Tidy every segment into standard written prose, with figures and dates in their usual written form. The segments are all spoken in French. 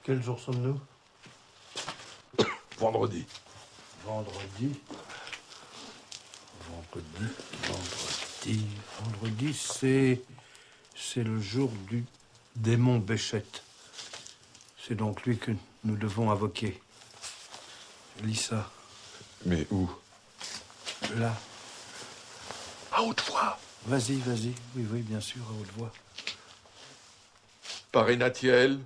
Quel jour sommes-nous? Vendredi. Vendredi. Vendredi, c'est le jour du démon Béchette. C'est donc lui que nous devons invoquer. Lis ça. Mais où? Là. À haute voix. Vas-y. Oui, bien sûr, à haute voix. Par Énatiel,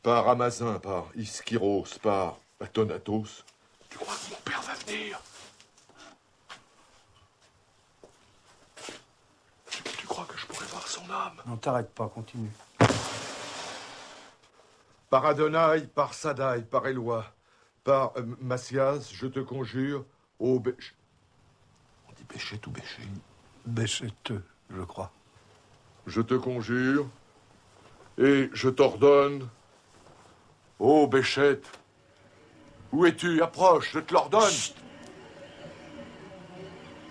par Amazin, par Iskyros, par Athonatos. Tu crois que mon père va venir? Tu crois que je pourrais voir son âme? Non, t'arrête pas, continue. Par Adonai, par Sadai, par Éloi, par Massias, je te conjure, ô Béchet. On dit Béchette ou Béchet? Béchetteux, je crois. Je te conjure et je t'ordonne, ô Béchette. Où es-tu? Approche, je te l'ordonne. Chut.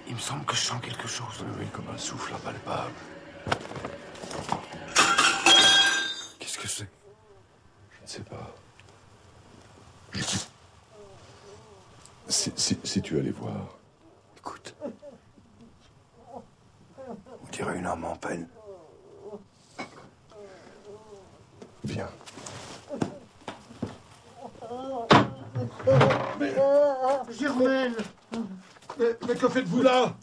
Il me semble que je sens quelque chose. Oui, comme un souffle impalpable. Qu'est-ce que c'est? Je ne sais pas. Si tu allais voir. Écoute. On dirait une âme en peine. Viens. Mais Germaine! Mais que faites-vous là?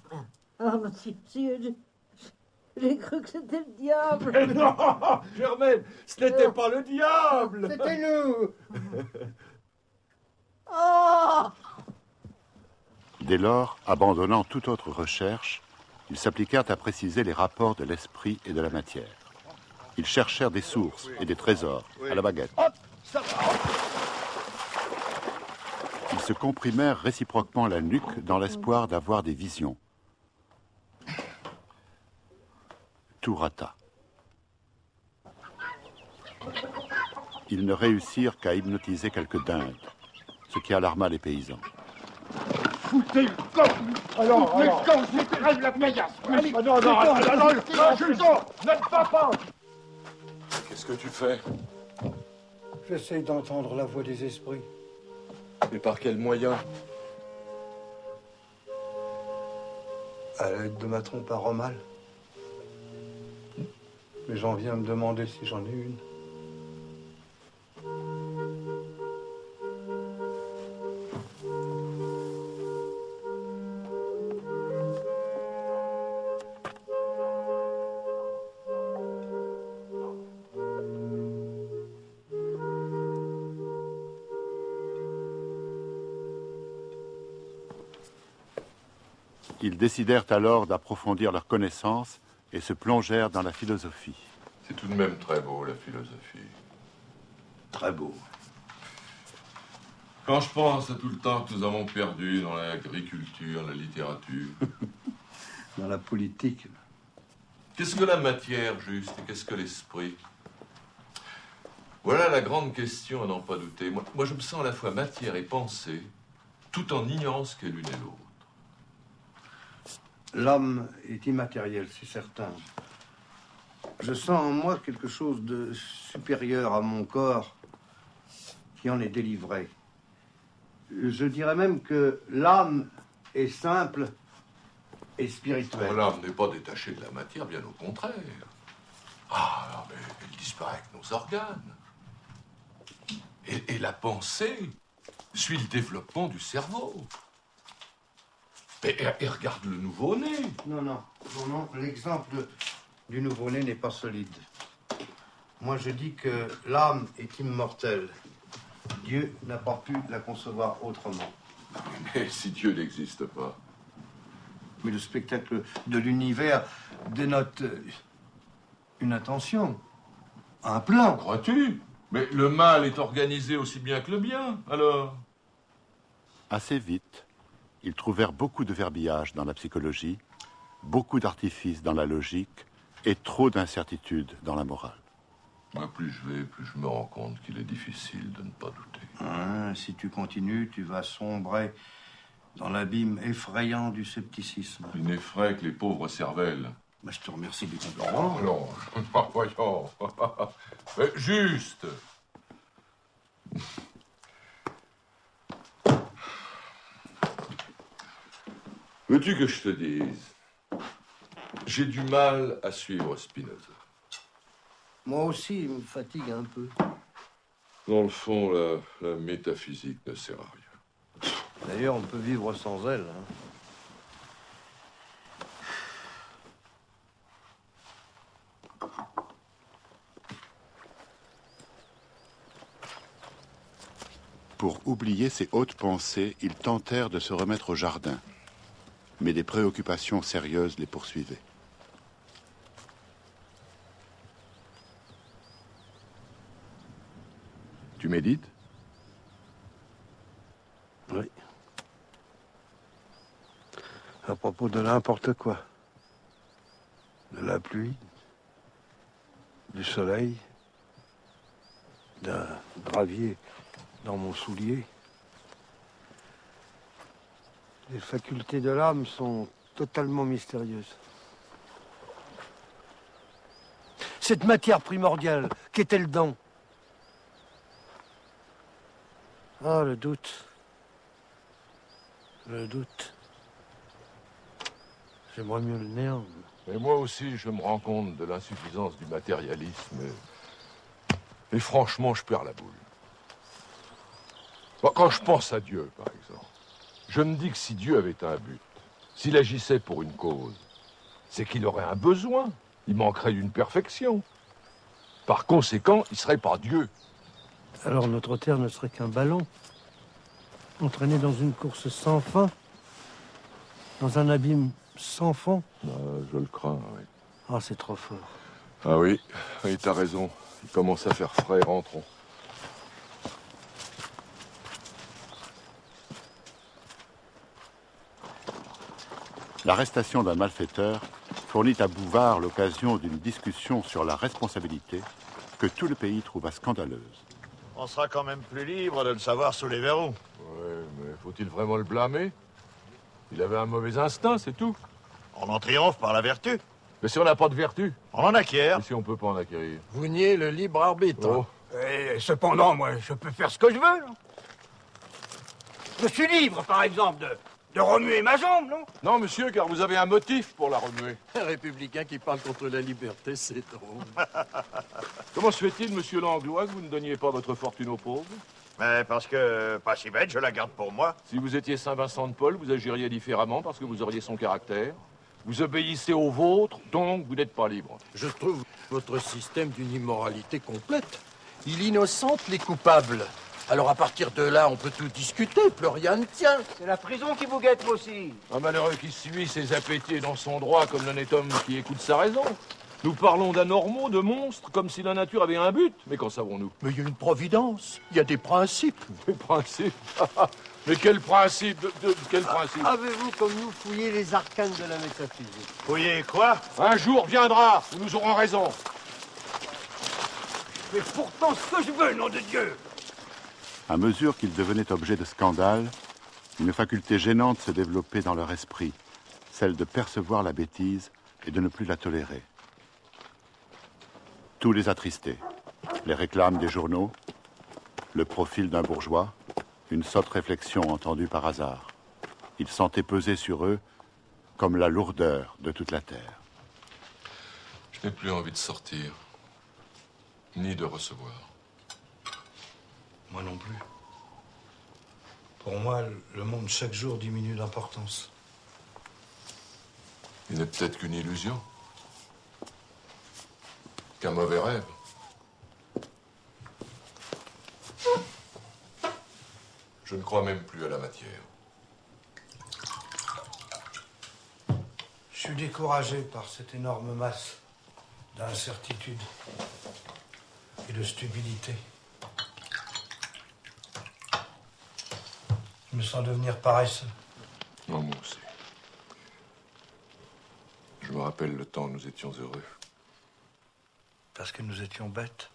Ah, monsieur, j'ai cru que c'était le diable. Mais non, Germaine, ce n'était pas le diable. C'était nous. Oh! Dès lors, abandonnant toute autre recherche, ils s'appliquèrent à préciser les rapports de l'esprit et de la matière. Ils cherchèrent des sources et des trésors à la baguette. Ils se comprimèrent réciproquement la nuque dans l'espoir d'avoir des visions. Tout rata. Ils ne réussirent qu'à hypnotiser quelques dindes, ce qui alarma les paysans. Foutez le camp! Alors, je crève la paillasse! Allez, non, ne pas! Qu'est-ce que tu fais? J'essaye d'entendre la voix des esprits. Et par quel moyen? À l'aide de ma trompe à Romal. Mais j'en viens à me demander si j'en ai une. Ils décidèrent alors d'approfondir leurs connaissances et se plongèrent dans la philosophie. C'est tout de même très beau, la philosophie. Très beau. Quand je pense à tout le temps que nous avons perdu dans l'agriculture, la littérature. Dans la politique. Qu'est-ce que la matière, juste, et qu'est-ce que l'esprit? Voilà la grande question à n'en pas douter. Moi, je me sens à la fois matière et pensée, tout en ignorant ce qu'est l'une et l'autre. L'homme est immatériel, c'est certain. Je sens en moi quelque chose de supérieur à mon corps qui en est délivré. Je dirais même que l'âme est simple et spirituelle. L'âme n'est pas détachée de la matière, bien au contraire. Ah, mais elle disparaît avec nos organes. Et la pensée suit le développement du cerveau. Et regarde le nouveau-né. Non, l'exemple du nouveau-né n'est pas solide. Moi, je dis que l'âme est immortelle. Dieu n'a pas pu la concevoir autrement. Mais si Dieu n'existe pas. Mais le spectacle de l'univers dénote une intention, un plan. Crois-tu? Mais le mal est organisé aussi bien que le bien, alors. Assez vite, ils trouvèrent beaucoup de verbiage dans la psychologie, beaucoup d'artifices dans la logique et trop d'incertitudes dans la morale. Moi, plus je vais, plus je me rends compte qu'il est difficile de ne pas douter. Si tu continues, tu vas sombrer dans l'abîme effrayant du scepticisme. Il n'effraie que les pauvres cervelles. Bah, je te remercie du compliment. Oh non, non, voyons. Mais juste. Veux-tu que je te dise? J'ai du mal à suivre Spinoza. Moi aussi, il me fatigue un peu. Dans le fond, la métaphysique ne sert à rien. D'ailleurs, on peut vivre sans elle. Hein. Pour oublier ces hautes pensées, ils tentèrent de se remettre au jardin. Mais des préoccupations sérieuses les poursuivaient. Tu médites? Oui. À propos de n'importe quoi. De la pluie, du soleil, d'un gravier dans mon soulier. Les facultés de l'âme sont totalement mystérieuses. Cette matière primordiale, qu'est-elle donc? Ah, le doute. Le doute. J'aimerais mieux le néant. Mais moi aussi, je me rends compte de l'insuffisance du matérialisme. Et franchement, je perds la boule. Bon, quand je pense à Dieu, par exemple, je me dis que si Dieu avait un but, s'il agissait pour une cause, c'est qu'il aurait un besoin. Il manquerait d'une perfection. Par conséquent, il serait pas Dieu. Alors notre Terre ne serait qu'un ballon, entraîné dans une course sans fin, dans un abîme sans fond. Je le crains, oui. Ah, c'est trop fort. Ah oui, oui, t'as raison. Il commence à faire frais, rentrons. L'arrestation d'un malfaiteur fournit à Bouvard l'occasion d'une discussion sur la responsabilité que tout le pays trouva scandaleuse. On sera quand même plus libre de le savoir sous les verrous. Ouais, mais faut-il vraiment le blâmer? Il avait un mauvais instinct, c'est tout. On en triomphe par la vertu. Mais si on n'a pas de vertu, On en acquiert. et si on peut pas en acquérir? Vous niez le libre arbitre. Oh. Et cependant, moi, je peux faire ce que je veux, non? Je suis libre, par exemple, de remuer ma jambe, non? Non, monsieur, car vous avez un motif pour la remuer. Un républicain qui parle contre la liberté, c'est drôle. Comment se fait-il, monsieur Langlois, que vous ne donniez pas votre fortune aux pauvres? Mais parce que, pas si bête, je la garde pour moi. Si vous étiez Saint-Vincent de Paul, vous agiriez différemment parce que vous auriez son caractère. Vous obéissez au vôtre, donc vous n'êtes pas libre. Je trouve votre système d'une immoralité complète. Il innocente les coupables. Alors à partir de là, on peut tout discuter, plus rien ne tient. C'est la prison qui vous guette, aussi. Un malheureux qui suit ses appétits dans son droit comme l'honnête homme qui écoute sa raison. Nous parlons d'anormaux, de monstres, comme si la nature avait un but. Mais qu'en savons-nous? Mais il y a une providence, il y a des principes. Des principes. Mais quel principe quel principe? Avez-vous, comme nous, fouillé les arcanes de la métaphysique? Fouillez quoi? Un jour viendra où nous aurons raison. Mais pourtant ce que je veux, nom de Dieu! À mesure qu'ils devenaient objet de scandale, une faculté gênante se développait dans leur esprit, celle de percevoir la bêtise et de ne plus la tolérer. Tout les attristait. Les réclames des journaux, le profil d'un bourgeois, une sotte réflexion entendue par hasard. Ils sentaient peser sur eux comme la lourdeur de toute la terre. Je n'ai plus envie de sortir, ni de recevoir. Moi non plus. Pour moi, le monde chaque jour diminue d'importance. Il n'est peut-être qu'une illusion, qu'un mauvais rêve. Je ne crois même plus à la matière. Je suis découragé par cette énorme masse d'incertitude et de stupidité. Je me sens devenir paresseux. Non, moi aussi. Je me rappelle le temps où nous étions heureux. Parce que nous étions bêtes.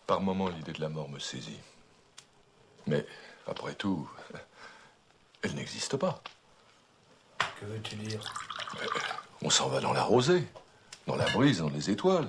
Par moments, l'idée de la mort me saisit. Mais, après tout, elle n'existe pas. Que veux-tu dire? On s'en va dans la rosée, dans la brise, dans les étoiles.